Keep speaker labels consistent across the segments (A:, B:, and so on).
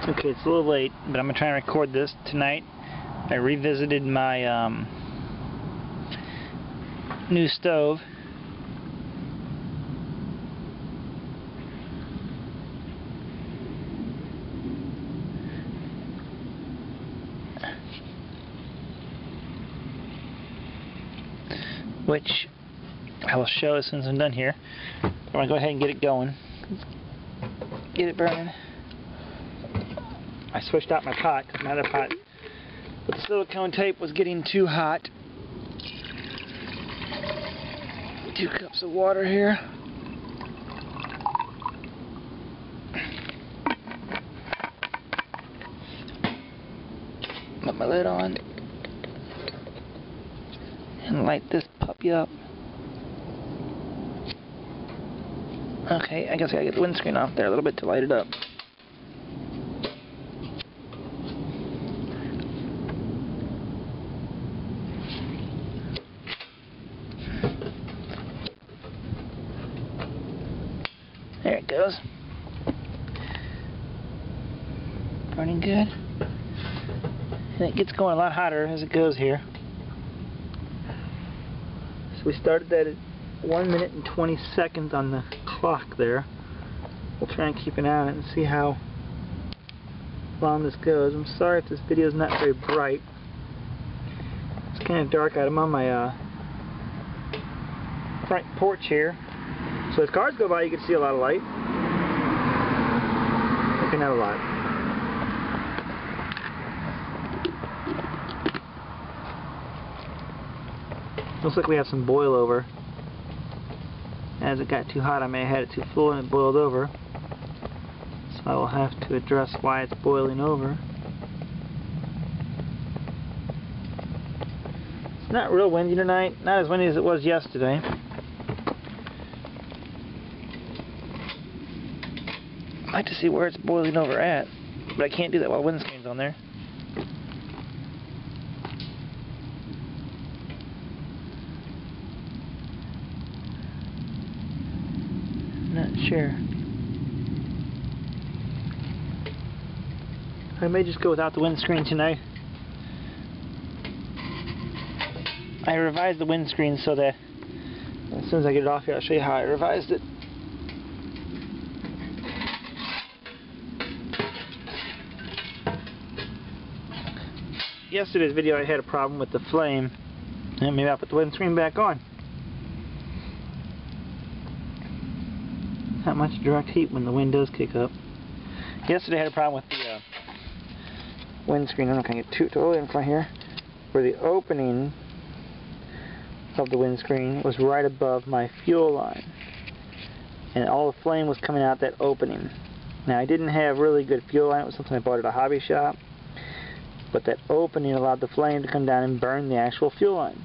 A: Okay, it's a little late, but I'm going to try and record this tonight. I revisited my new stove. Which I will show as soon as I'm done here. I'm going to go ahead and get it going. Get it burning. I switched out my pot, because my other pot with the silicone tape was getting too hot. 2 cups of water here. Put my lid on. And light this puppy up. Okay, I guess I gotta get the windscreen off there a little bit to light it up. There it goes. Burning good. And it gets going a lot hotter as it goes here. So we started that at 1 minute and 20 seconds on the clock there. We'll try and keep an eye on it and see how long this goes. I'm sorry if this video is not very bright. It's kind of dark out. I'm on my front porch here. So as cars go by, you can see a lot of light. Maybe not a lot. Looks like we have some boil over. As it got too hot, I may have had it too full and it boiled over. So I will have to address why it's boiling over. It's not real windy tonight. Not as windy as it was yesterday. I'd like to see where it's boiling over at, but I can't do that while the windscreen's on there. Not sure. I may just go without the windscreen tonight. I revised the windscreen so that as soon as I get it off here, I'll show you how I revised it. Yesterday's video I had a problem with the flame, and maybe I'll put the windscreen back on. Not much direct heat when the wind does kick up. Yesterday I had a problem with the windscreen. I'm not going to get too totally in front here. Where the opening of the windscreen was right above my fuel line. And all the flame was coming out that opening. Now I didn't have really good fuel line. It was something I bought at a hobby shop. But that opening allowed the flame to come down and burn the actual fuel line.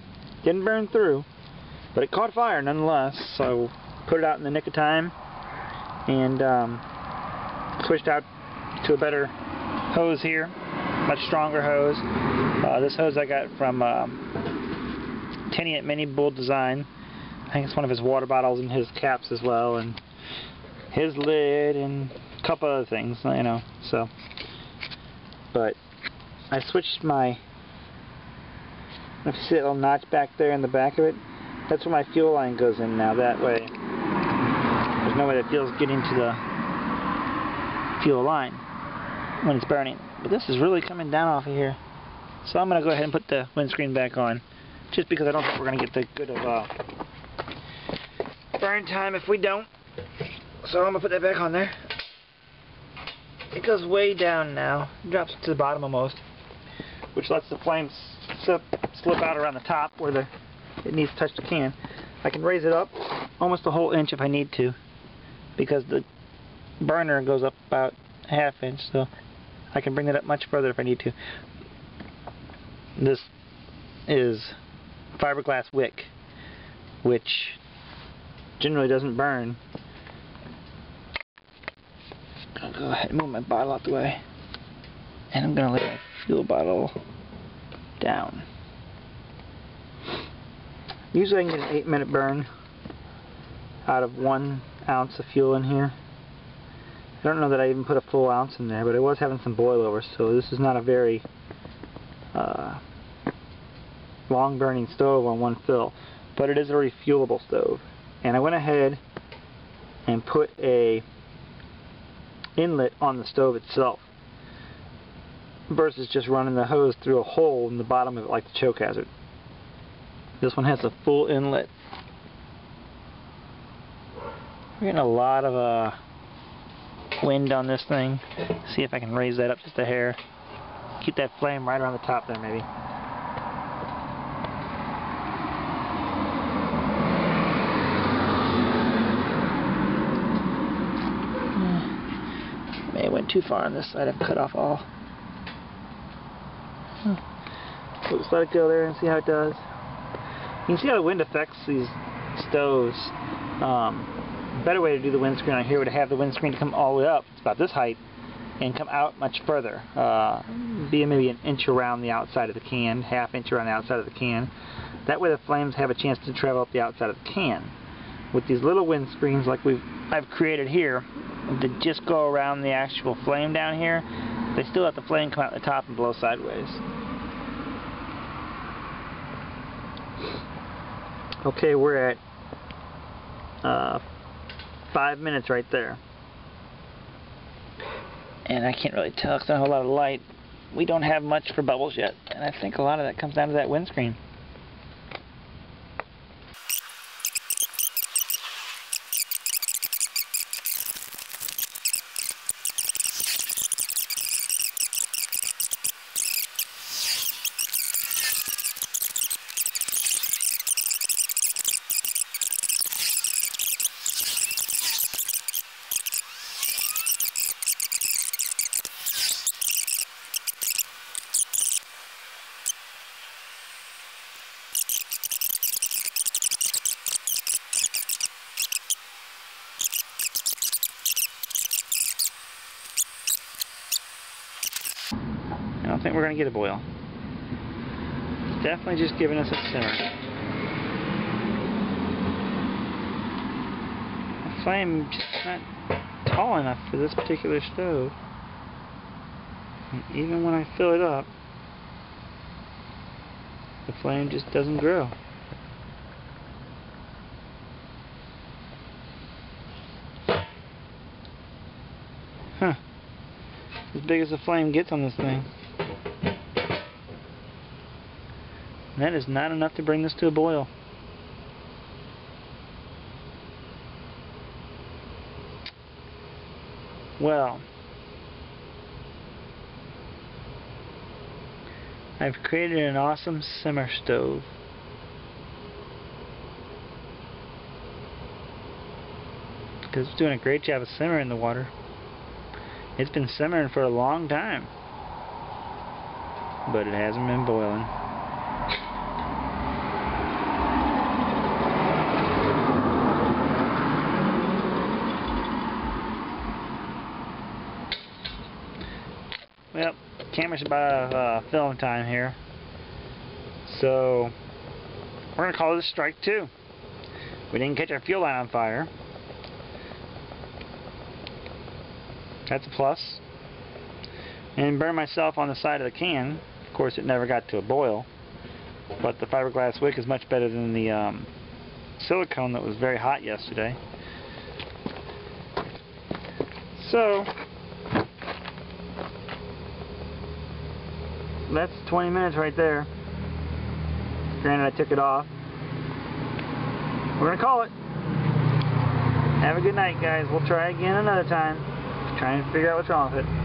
A: Didn't burn through, but it caught fire nonetheless. So put it out in the nick of time. And switched out to a better hose here, much stronger hose. This hose I got from Tinian Mini Bull Design. I think it's one of his water bottles and his caps as well, and his lid and a couple other things, you know. So, but I switched my. If you see that little notch back there in the back of it, that's where my fuel line goes in now. That way. There's no way that fuel's getting to the fuel line when it's burning. But this is really coming down off of here. So I'm going to go ahead and put the windscreen back on. Just because I don't think we're going to get the good of burn time if we don't. So I'm going to put that back on there. It goes way down now. It drops to the bottom almost. Which lets the flames slip out around the top where it needs to touch the can. I can raise it up almost a whole inch if I need to. Because the burner goes up about a ½ inch, so I can bring it up much further if I need to. This is fiberglass wick, which generally doesn't burn. I'll go ahead and move my bottle out the way, and I'm going to lay my fuel bottle down. Usually I can get an 8-minute burn out of 1 ounce of fuel in here. I don't know that I even put a full ounce in there, but it was having some boil over, so this is not a very long burning stove on one fill, but it is a refuelable stove. And I went ahead and put a inlet on the stove itself versus just running the hose through a hole in the bottom of it like the choke hazard. This one has a full inlet. We're getting a lot of wind on this thing. See if I can raise that up just a hair. Keep that flame right around the top there, maybe. May have went too far on this side. I've cut off all. We'll just let it go there and see how it does. You can see how the wind affects these stoves. A better way to do the windscreen on here would have the windscreen come all the way up, it's about this height, and come out much further. Be maybe an inch around the outside of the can, half inch around the outside of the can. That way the flames have a chance to travel up the outside of the can. With these little windscreens like I've created here, that just go around the actual flame down here, they still let the flame come out the top and blow sideways. Okay, we're at 5 minutes right there. And I can't really tell because I don't have a lot of light. We don't have much for bubbles yet, and I think a lot of that comes down to that windscreen. I don't think we're going to get a boil. It's definitely just giving us a simmer. The flame just not tall enough for this particular stove. And even when I fill it up, the flame just doesn't grow. Huh. As big as the flame gets on this thing. And that is not enough to bring this to a boil. Well, I've created an awesome simmer stove. Because it's doing a great job of simmering the water. It's been simmering for a long time, but it hasn't been boiling. Well, camera's about out of film time here, so we're going to call this strike 2. We didn't catch our fuel line on fire. That's a plus. And burn myself on the side of the can. Of course, it never got to a boil, but the fiberglass wick is much better than the silicone that was very hot yesterday. So that's 20 minutes right there. Granted, I took it off. We're gonna call it. Have a good night, guys. We'll try again another time. Trying to figure out what's wrong with it.